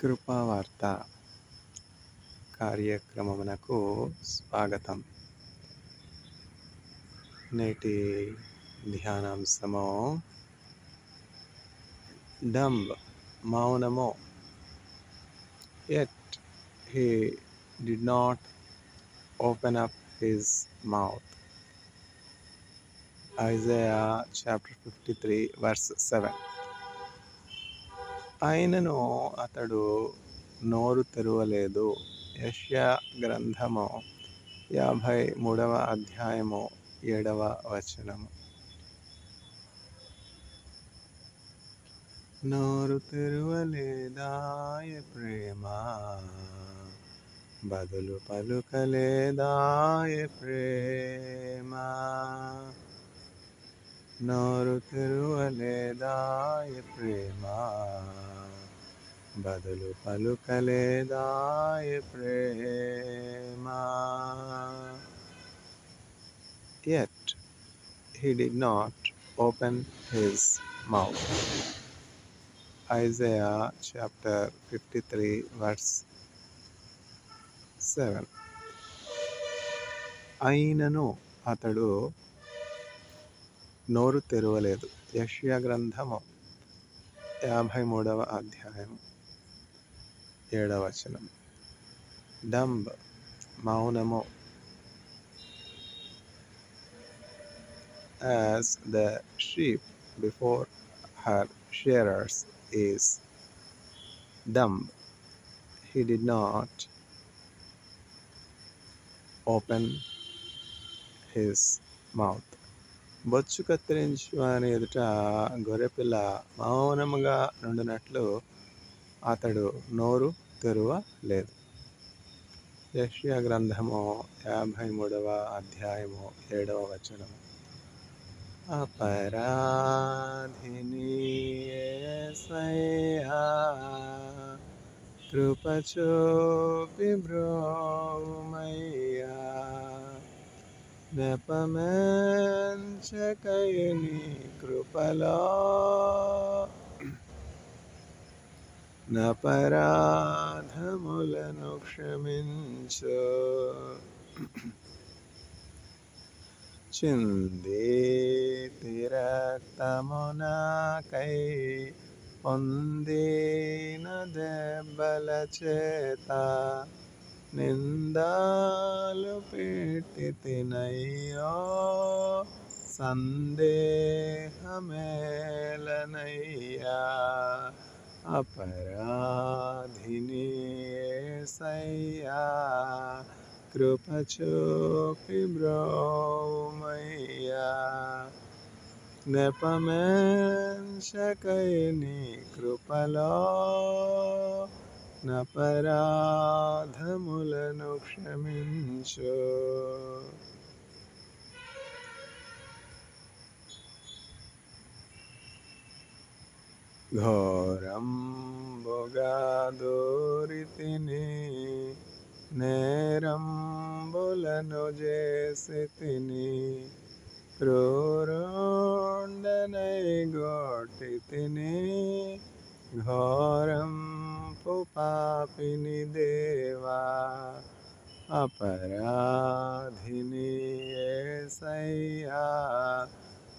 కృపావార్త కార్యక్రమమునకు స్వాగతం. నేటి ధ్యానాంశము డంబ్ మౌనము. Yet he did not open up his mouth. Isaiah chapter 53 verse 7. అయినను అతడు నోరు తెరవలేదు. యెషయా గ్రంథము 53వ అధ్యాయము 7వ వచనము. నోరు తెరవలేదాయ ప్రేమ, బదులు పలుకలేదాయ ప్రేమ. నోరు తెరవలేదాయ ప్రేమ, బదులు పలుకలేదాయ ప్రేమ. Yet he did not open his mouth. Isaiah chapter 53 verse 7. అయినను అతడు నోరు తెరవలేదు. యెషయా గ్రంథము 53వ అధ్యాయం 7వ వచనం. డంబ్ మౌనము. As the sheep before her shearers is dumb, he did not open his mouth. బొచ్చు కత్తిరించు అని ఎదుట గొర్రెపిల్ల మౌనముగా నుండినట్లు అతడు నోరు తెరవలేదు. యెషయా గ్రంథము 53వ అధ్యాయము 7వ వచనము. అపరాధిని యేసయ్యా, కృప చూపి బ్రోవుమయ్యా, నెపమెంచకై నీ కృపలో నపరాధములను క్షమించు. చిందేతి రక్తమునకై పొందిన దెబ్బల చేత నిందాలు పెట్టి తినయ్యో, సందేహమేలనయ్యా. అపరాధిని యేసయ్యా, కృప చూపి బ్రోవుమయ్యా, నెపమెంచకై నీ కృపలో నపరాధములను క్షమించు. ఘోరంబుగా దూరితిని, నేరంబులను చేసితిని, క్రూరుండనై గొట్టితిని, ఘోరంపు పాపిని దేవా. అపరాధిని యేసయ్యా,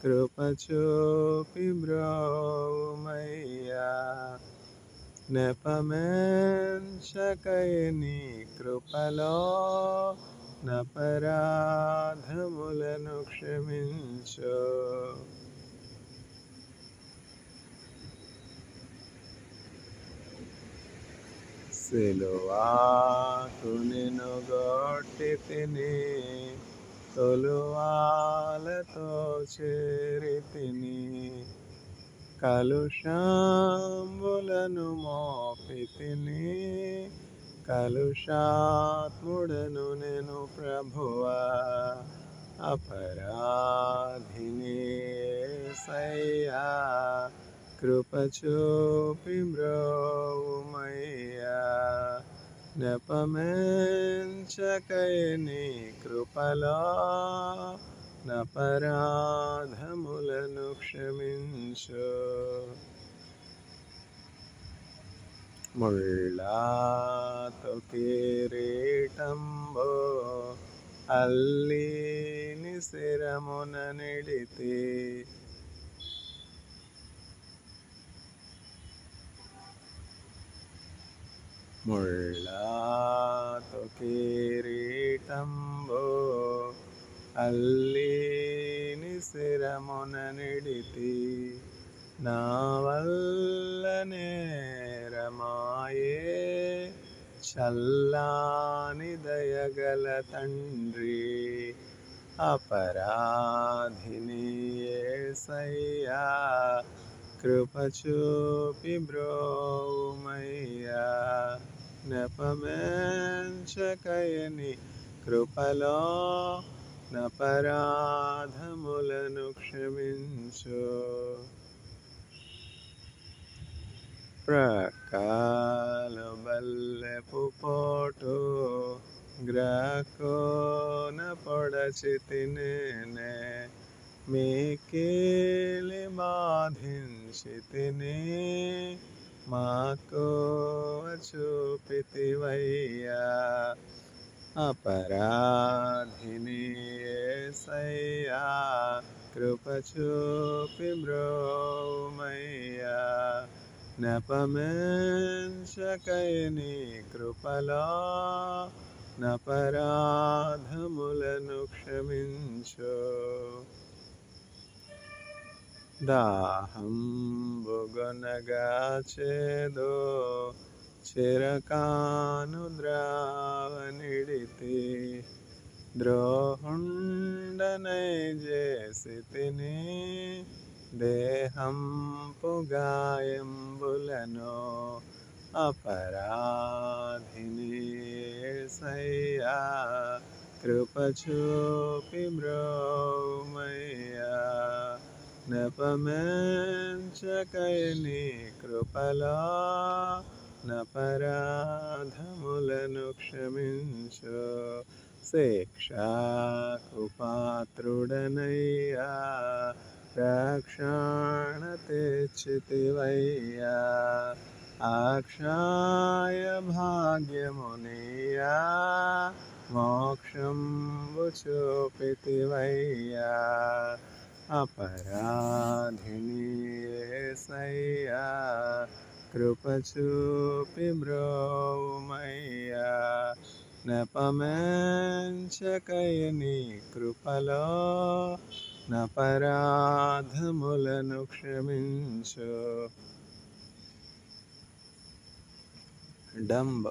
కృప చూపి బ్రోవుమయ్యా, నెపమెంచకై నీ కృపలో నపరాధములను క్షమించు. సిలువాకు నిన్ను గొట్టితిని, తొలువాలతో చేరితిని, కలుషంబులను మోపితిని, కలుషాత్ముడను నేను ప్రభువా. అపరాధిని యేసయ్యా, కృప చూపి బ్రోవుమయ్యా, నెపమెంచకై నీ కృపలో నపరాధములను క్షమించు. ముళ్ళతో కిరీటంబో అల్లిని శిరమున నిడితి ముళ్ళతో కిరీటంబో అల్లిని శిరమున నిడితి నా వల్ల నేరమాయే చల్లాని దయగల తండ్రి అపరాధిని యేసయ్యా కృప చూపి బ్రోవుమయ్యా నెపమెంచకయని కృపలో నపరాధములను క్షమించు ప్రకాల బల్లెపు పోటు గ్రహకోన పొడచితి నేనే మీకేలి బాధించి తిని మాకు చూపితివయ్యా అపరాధిని యేసయ్యా కృప చూపి బ్రోవుమయ్యా నెపమెంచకయని కృపలో నపరాధములను క్షమించు దాహంబుగొనగా చేదో చిరకాను ద్రావనిడితి ద్రోహుండనై చేసి తిని దేహంపు గాయంబులను అపరాధిని యేసయ్యా కృప చూపి బ్రోవుమయ్యా నెపమెంచకయని కృపలో నపరాధములను క్షమించు శిక్షకు పాత్రుడనయ్యా రక్షణ తెచ్చితివయ్యా అక్షయ భాగ్యమునియా మోక్షంబు చూపితివయ్యా అపరాధిని యేసయ్యా కృప చూపి బ్రోవుమయ్యా నెపమెంచకయని కృపలో నపరాధములను క్షమించు డంబ్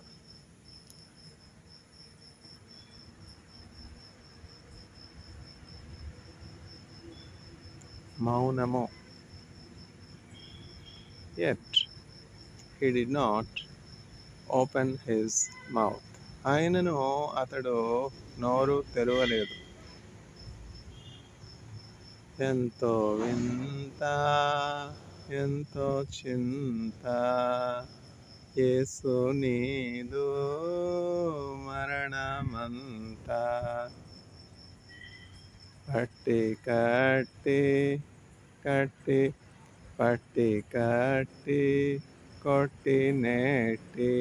మౌనము yet he did not open his mouth ఆయనను అతడు నోరు తెరవలేదు ఎంతో వింత ఎంతో చింత యేసు నీదు మరణమంతా పట్టి కట్టి కట్టి పట్టి కట్టి కొట్టి నెట్టి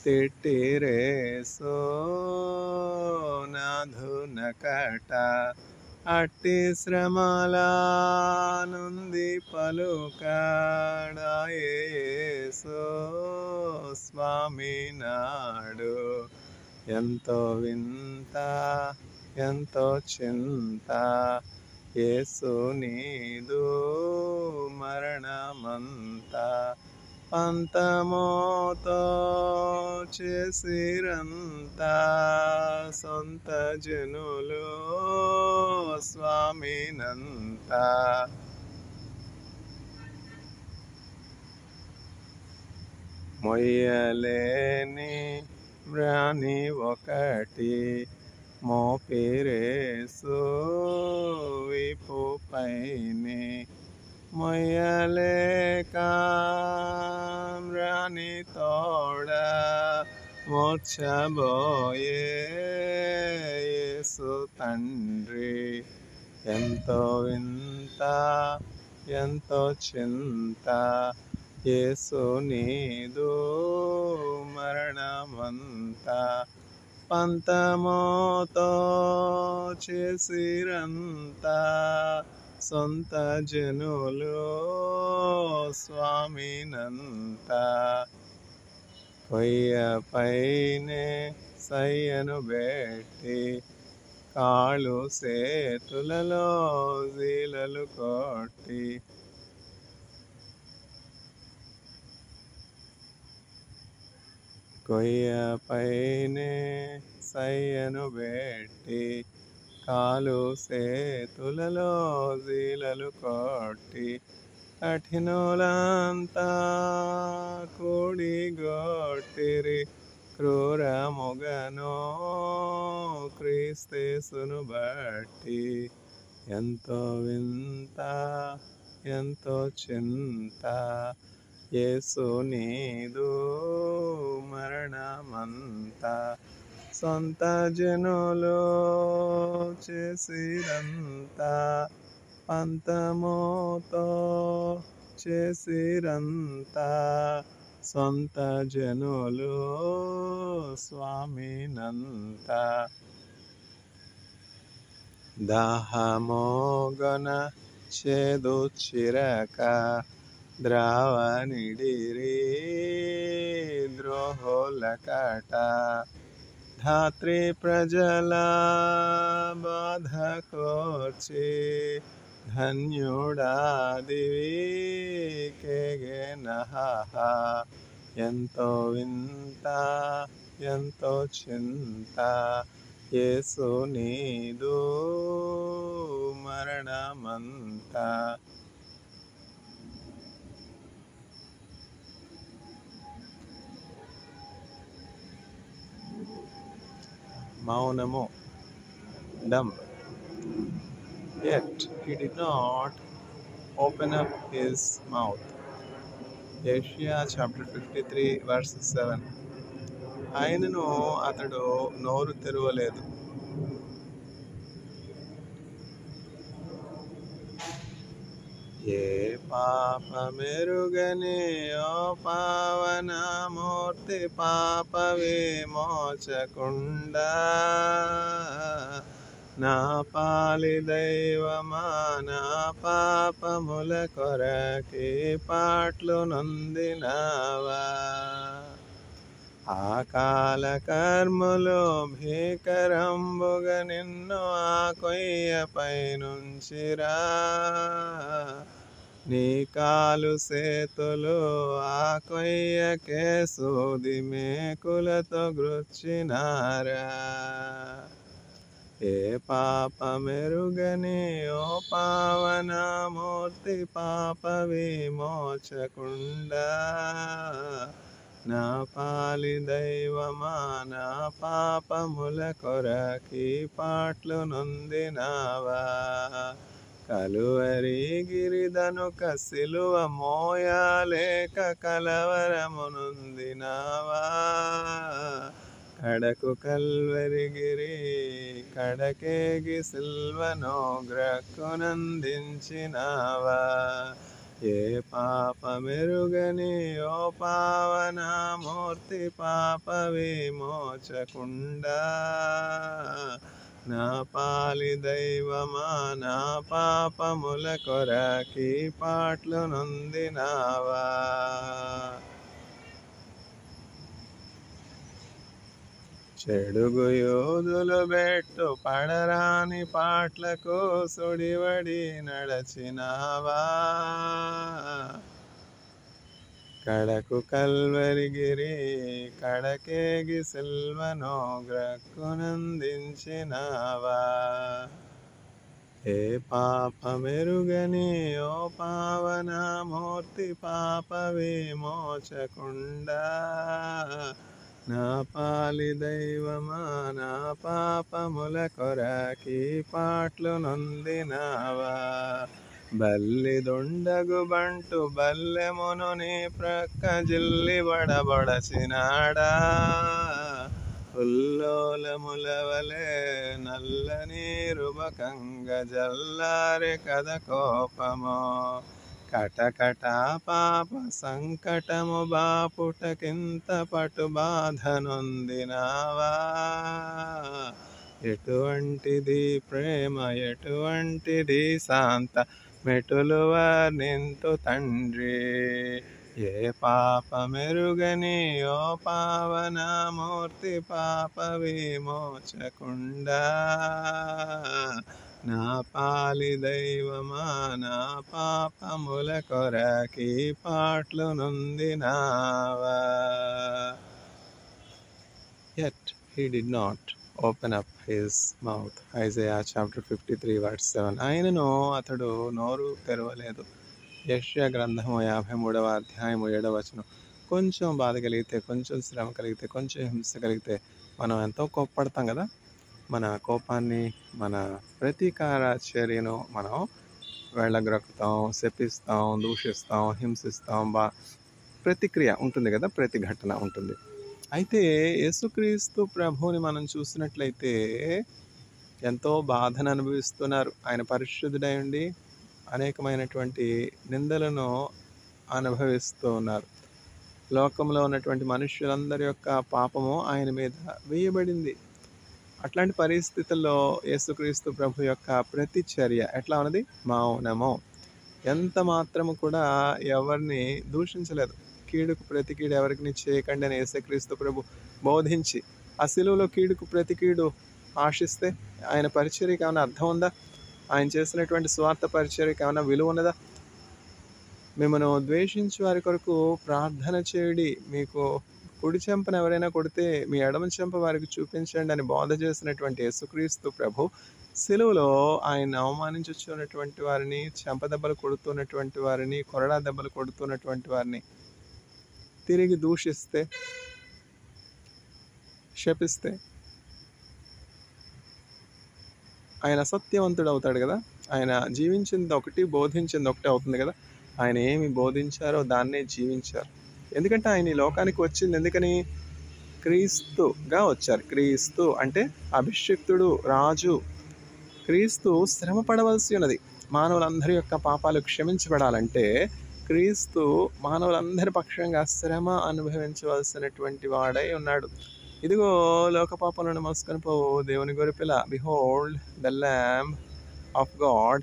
తిట్టిరేసో నాధునకట అట్టి శ్రమల నుండి పలుకడాయేసో స్వామి నాడు ఎంతో వింత ఎంతో చింత యేసు నీదు మరణమంతా పంతమోతో చేసిరంతా సొంత జనులు స్వామినంతా మొయ్యలేని మ్రాని ఒకటి మోపిరేసు విపు పైని మొయ్యలేక మ్రాని తోడ మోర్చబోయే యేసు తండ్రి ఎంతో వింత ఎంతో చింత యేసు నీదు మరణమంతా పంతమోతో చేసిరంతా సొంత జనులు స్వామినంతా కొయ్యపైనే సయ్యను బెట్టి కాళ్ళు సేతులలో జీలలు కొట్టి కొయ్యపైనే సయ్యను బెట్టి కాలు సేతులలో జీలలు కొట్టి కఠినులంతా కూడిగొట్టిరి క్రూరముగను క్రీస్తేసును బట్టి ఎంతో వింత ఎంతో చింత యేసు నీదు మరణమంతా సొంత జనులు చేసిరంతా పంతమోతో చేసిరంతా సొంత జనులు స్వామినంతా దాహమోగన చేదు చిరక ద్రావనిడిరి ద్రోహులకట ధాత్రి ప్రజల బాధ కోర్చి ధన్యుడాదివి కేగెనహ ఎంతో వింత ఎంతో చింత యేసు నీదు మరణమంతా మౌనము dumb. Yet he did not open up his mouth. Yeshaya chapter 53 verse 7. ఆయనను అతడు నోరు తెరవలేదు. ఏ పాపమెరుగని ఓ పావనమూర్తి పాప విమోచకుండా నా పాలి దైవమా నా పాపముల కొరకి పాట్లు నొందినావా ఆ కాల కర్ములు భీకరంబుగా నిన్ను ఆ కొయ్యపై నుంచిరా నీ కాలు సేతులు ఆ కొయ్యకే సూది మేకులతో గృచ్చినారా ఏ పాపమెరుగని ఓ పావనమూర్తి పాప విమోచకుండా నా పాలి దైవమా నా పాపముల కొరకి పాట్లు నొందినావా కలువరి గిరిదనుక సిలువ మోయాలేక కలవరమునొందినావా కడకు కల్వరిగిరి కడకేగి సిల్వను గ్రక్కునందించినావా ఏ పాపమెరుగని ఓ పావనమూర్తి పాప విమోచకుండా నా పాలి దైవమా నా పాపముల కొరకి పాట్లు నొందినావా చెడుగు యోధులు బెట్టు పడరాని పాట్లకు సుడివడి నడచినావా కడకు కల్వరిగిరి కడకేగి సిల్వను గ్రక్కునందించినావా ఏ పాపమెరుగని ఓ పావనమూర్తి పాప విమోచకుండా నా పాలి దైవమా నా పాపముల కొరకి పాట్లు నొందినావా బల్లి దొండగు బంటు బల్లెమును నీ ప్రక్క జిల్లి బడబడసినాడా ఉల్లోలములవలే నల్ల నీరు బకంగ జల్లారె కథ కోపమో కటకట పాప సంకటము బాపుటకింత పటు బాధ నొందినావా. ఎటువంటిది ప్రేమ, ఎటువంటిది శాంత, మెటులు వర్ణింతు తండ్రి. ఏ పాప మెరుగని ఓ పావనమూర్తి, పాప విమోచకుండా. నా పాలి దైవమా, నా పాపముల కొరకి పాటలు నొందినావా. Yet he did not open up his mouth. Isaiah chapter 53 verse 7. ఆయనను అతడు నోరు తెరవలేదు. యెషయా గ్రంథము 53వ అధ్యాయము 7వ వచనం. కొంచెం బాధ కలిగితే, కొంచెం శ్రమ కలిగితే, కొంచెం హింస కలిగితే మనం ఎంతో కోప్పడతాం కదా. మన కోపాన్ని, మన ప్రతీకార చర్యను మనం వెళ్ళగ్రక్కుతాం, శపిస్తాం, దూషిస్తాం, హింసిస్తాం. ప్రతిక్రియ ఉంటుంది కదా, ప్రతిఘటన ఉంటుంది. అయితే యేసుక్రీస్తు ప్రభువుని మనం చూసినట్లయితే ఎంతో బాధను అనుభవిస్తున్నారు. ఆయన పరిశుద్ధుడై ఉండి అనేకమైనటువంటి నిందలను అనుభవిస్తూ ఉన్నారు. లోకంలో ఉన్నటువంటి మనుష్యులందరి యొక్క పాపము ఆయన మీద వేయబడింది. అట్లాంటి పరిస్థితుల్లో యేసుక్రీస్తు ప్రభు యొక్క ప్రతి చర్య ఎట్లా ఉన్నది? మౌనము. ఎంత మాత్రము కూడా ఎవరిని దూషించలేదు. కీడుకు ప్రతి కీడు ఎవరికి చేయకండి అని యేసుక్రీస్తు ప్రభు బోధించి, ఆ శిలువలో కీడుకు ప్రతి కీడు ఆశిస్తే ఆయన పరిచర్యకి ఏమైనా అర్థం ఉందా? ఆయన చేసినటువంటి స్వార్థ పరిచర్యకి ఏమైనా విలువ ఉన్నదా? మిమ్మల్ని ద్వేషించి వారి కొరకు ప్రార్థన చేయడి, మీకు కుడి చెంపను ఎవరైనా కొడితే మీ ఎడమ చెంప వారికి చూపించండి అని బోధ చేసినటువంటి యేసుక్రీస్తు ప్రభు శిలువలో ఆయన అవమానించున్నటువంటి వారిని, చెంప దెబ్బలు కొడుతున్నటువంటి వారిని, కొరడా దెబ్బలు కొడుతున్నటువంటి వారిని తిరిగి దూషిస్తే, శపిస్తే ఆయన అసత్యవంతుడు అవుతాడు కదా. ఆయన జీవించింది ఒకటి, బోధించింది ఒకటి అవుతుంది కదా. ఆయన ఏమి బోధించారో దాన్నే జీవించారు. ఎందుకంటే ఆయన ఈ లోకానికి వచ్చింది ఎందుకని? క్రీస్తుగా వచ్చారు. క్రీస్తు అంటే అభిషిక్తుడు, రాజు. క్రీస్తు శ్రమ పడవలసి ఉన్నది. మానవులందరి యొక్క పాపాలు క్షమించబడాలంటే క్రీస్తు మానవులందరి పక్షంగా శ్రమ అనుభవించవలసినటువంటి వాడై ఉన్నాడు. ఇదిగో లోక పాపాలను మోసుకొని పోవు దేవుని గొర్రెపిల్ల. Behold the lamb of God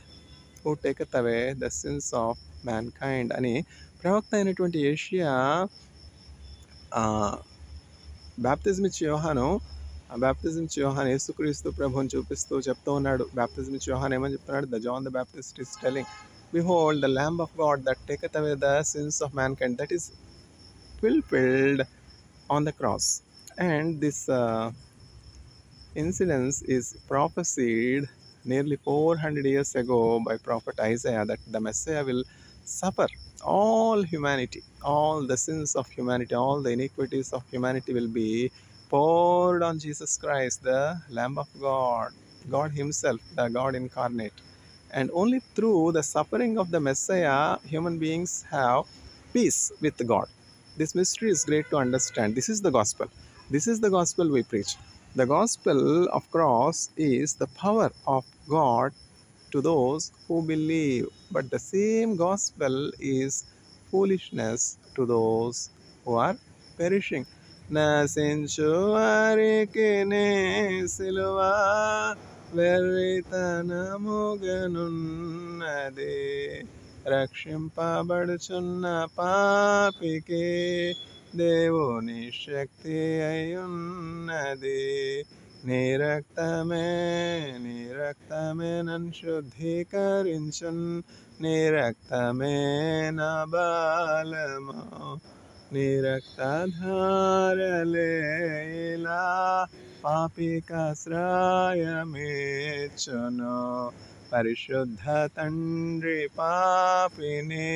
who taketh away the sins of mankind అని ప్రవక్త అయినటువంటి యెషయా బాప్తిజం ఇచ్చే యోహాను యేసుక్రీస్తు ప్రభువుని చూపిస్తూ చెప్తూ ఉన్నాడు. బాప్తిజం ఇచ్చే యోహాను ఏమని చెప్తున్నాడు? The John the Baptist is telling, behold the lamb of God that taketh away the sins of mankind, that is fulfilled on the cross. And this incident is prophesied nearly 400 years ago by prophet Isaiah, that the Messiah will suffer all humanity, all the sins of humanity, all the iniquities of humanity will be poured on Jesus Christ, the Lamb of God, God himself, the God incarnate. And only through the suffering of the Messiah, human beings have peace with God. This mystery is great to understand. This is the gospel. This is the gospel we preach. The gospel of cross is the power of God to those who believe. But the same gospel is foolishness to those who are perishing. నశించు వారికి నే సిలువ వెర్రితనముగనున్నది, రక్షింపబడుచున్న పాపికి దేవుని శక్తి అయ్యున్నది. నీ రక్తమే నన్ను శుద్ధీకరించున్, నీ రక్తమే నా బలము, నీ రక్తధారలేలా పాపికాశ్రయమేచ్చును. పరిశుద్ధ తండ్రి పాపిని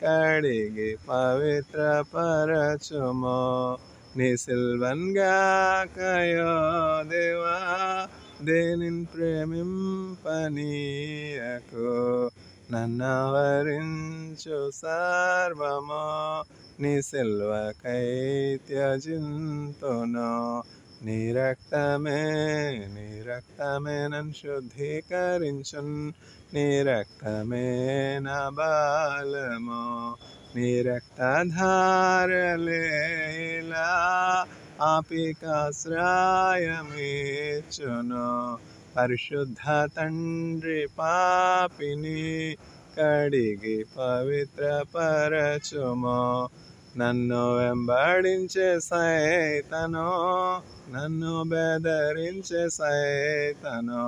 కడిగి పవిత్రపరచుము. నీ సిల్వన్గాకయో దేవా దేనిన్ ప్రేమింపనీయకు, నన్నవరించు సర్వము నీ సిల్వకై త్యజింతును. నీ రక్తమే నన్ను శుద్ధీకరించున్, నీ రక్తమే నా బలము, నీ రక్తధారలేలా ఆపికాశ్రయమిచ్చును. పరిశుద్ధ తండ్రి పాపిని కడిగి పవిత్రపరచుము. నన్ను వెంబడించే సైతను, నన్ను బెదరించే సైతను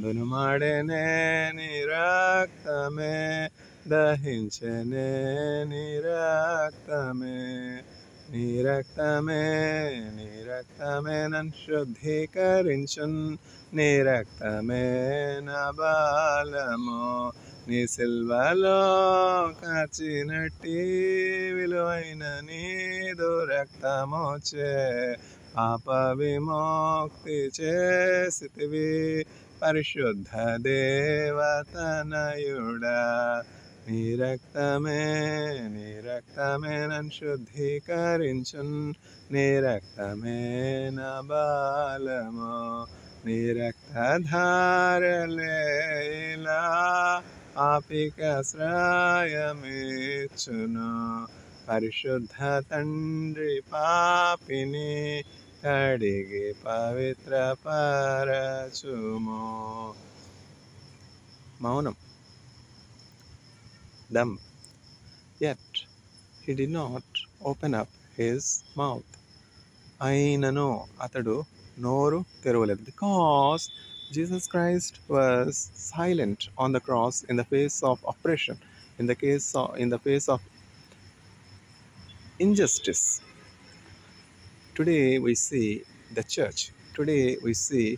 దునుమాడెనే నీ రక్తమే, దహించెనే నీ రక్తమే. నీ రక్తమే నన్ను శుద్ధీకరించున్, నీ రక్తమే నా బలము, నీ సిల్వలో కాచినట్టి విలువైన నీదు రక్తమోచే పాప విముక్తి చేసితివి. పరిశుద్ధ దేవతనయుడా, నీ రక్తమే నన్ను శుద్ధీకరించున్, నీ రక్తమే నా బలము, నీ రక్తధారలేలా ఆపికాశ్రయమిచ్చును. పరిశుద్ధ తండ్రి పాపిని కడిగి పవిత్రపరచుము. మౌనం, dumb. Yet he did not open up his mouth. అయినను అతడు నోరు తెరవలేదు. Because Jesus Christ was silent on the cross in the face of oppression, in the face of injustice. Today we see the church. Today we see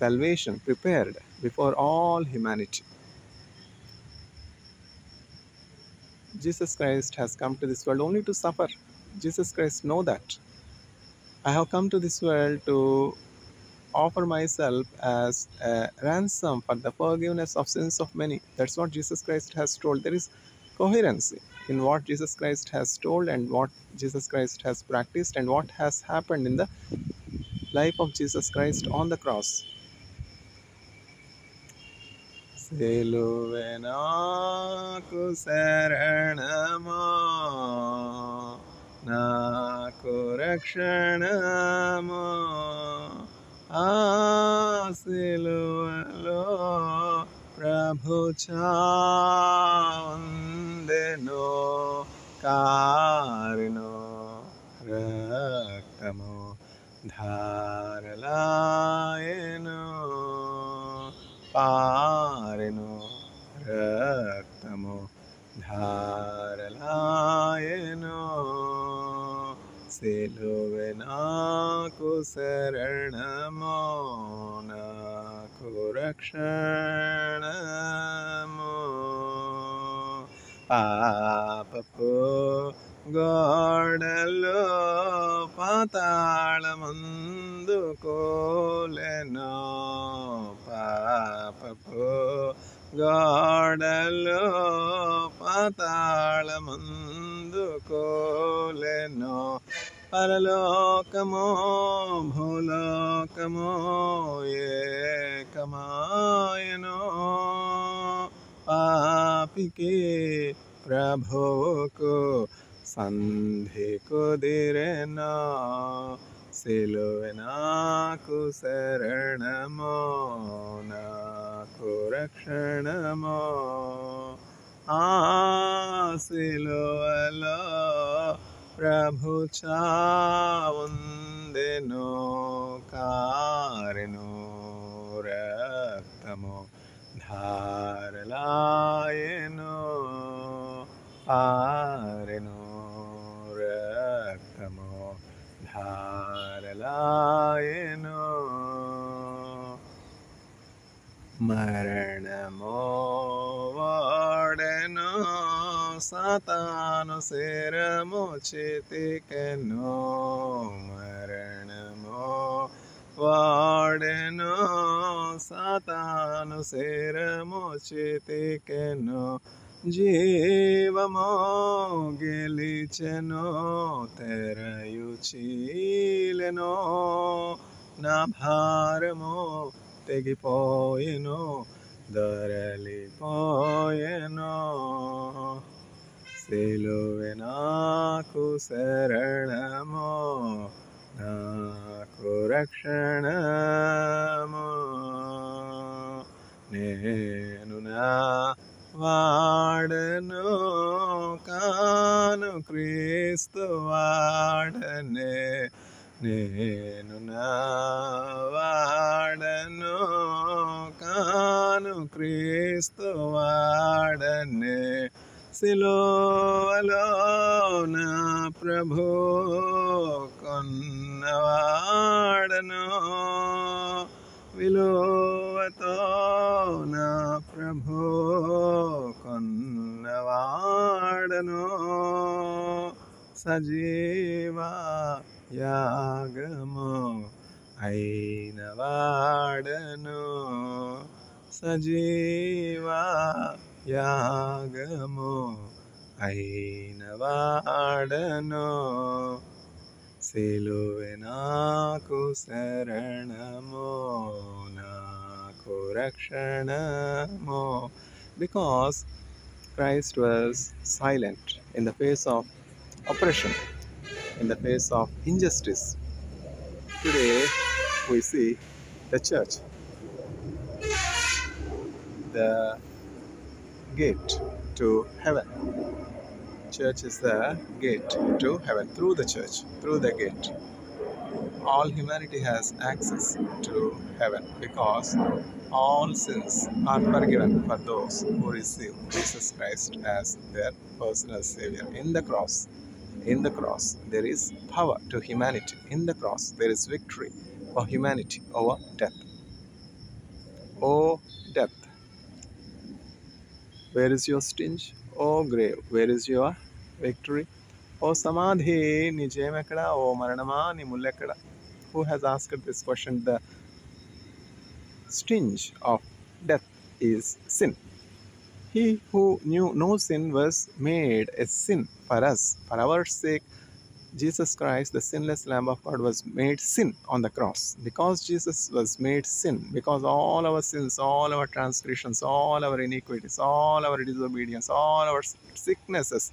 salvation prepared before all humanity. Jesus Christ has come to this world only to suffer. Jesus Christ knows that. I have come to this world to offer myself as a ransom for the forgiveness of sins of many. That's what Jesus Christ has told. There is coherency in what Jesus Christ has told and what Jesus Christ has practiced and what has happened in the life of Jesus Christ on the cross. సిలువే నాకు శరణము, నాకు రక్షణము, ఆ సిలువలో ప్రభు చావెందెను, కారెను రక్తము ధారలాయెను, పారెను రక్తము ధారలాయెను. సిలువే నాకు శరణము, నాకు రక్షణము, పాపపు గోడలో పాతాళమందు కోలెను, పాపపు గోడలో పాతాళమందు కోలెను. పరలోకమో భూలోకమో ఏకమాయెను, పాపికి ప్రభువుకు సంధి కుదిరెను. సిలువే నాకు శరణము, నాకు రక్షణము, ఆ సిలువలో ప్రభు చావెందెను, కారెను రక్తము ధారలాయెను, పారెను రక్తము ధారలాయెను. మరణమో వాడెను, సాతాను శరము చితికెను, మరణమో వాడెను, సాతాను శరము చితికెను. జీవమో గెలిచెను, వీచెనో తెరయు చీలెనో నా భారము తెగిపోయెను దొరలిపోయెను సిలువే నాకు శరణము నాకు రక్షణము నేను నా వాడను కాను క్రీస్తు వాడనే నేను నా వాడను కాను క్రీస్తు వాడనే సిలువలో నా ప్రభు కొన్నవాడను విలువతో నా ప్రభు కొన్నవాడను సజీవ యాగము అయిన వాడను సజీవ యాగము అయిన వాడను సిలువే నాకు శరణము నాకు రక్షణము because Christ was silent in the face of oppression, in the face of injustice. Today we see the church, the gate to heaven. Church is the gate to heaven. Through the church, through the gate, all humanity has access to heaven because all sins are forgiven for those who receive Jesus Christ as their personal Savior. In the cross, there is power to humanity. In the cross, there is victory for humanity over death. Oh, death, where is your sting? Oh, grave, where is your victory? Oh, Samadhi, ni jemekada? Oh, Maranama, ni mullekada? Who has asked this question? The sting of death is sin. He who knew no sin was made a sin for us. For our sake, Jesus Christ, the sinless Lamb of God, was made sin on the cross. Because Jesus was made sin, because all our sins, all our transgressions, all our iniquities, all our disobedience, all our sicknesses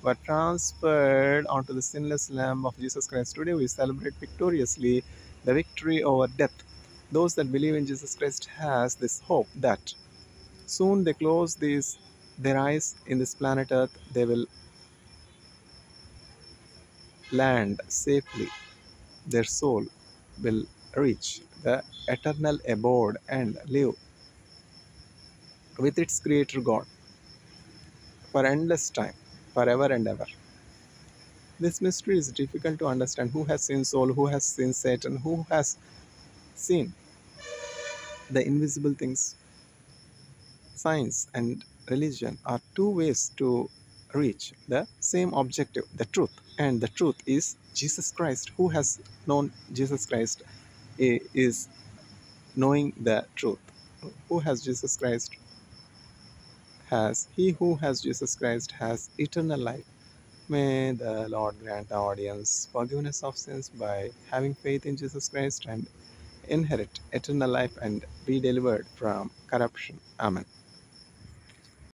were transferred onto the sinless Lamb of Jesus Christ. Today we celebrate victoriously the victory over death. Those that believe in Jesus Christ has this hope that soon they close their eyes in this planet Earth, they will land safely. Their soul will reach the eternal abode and live with its Creator God for endless time, forever and ever. This mystery is difficult to understand. Who has seen soul? Who has seen Satan? Who has seen the invisible things? Science and religion are two ways to reach the same objective, the truth. And the truth is Jesus Christ. Who has known Jesus Christ is knowing the truth. Who has Jesus Christ he who has Jesus Christ has eternal life. May the Lord grant the audience forgiveness of sins by having faith in Jesus Christ and inherit eternal life and be delivered from corruption. Amen.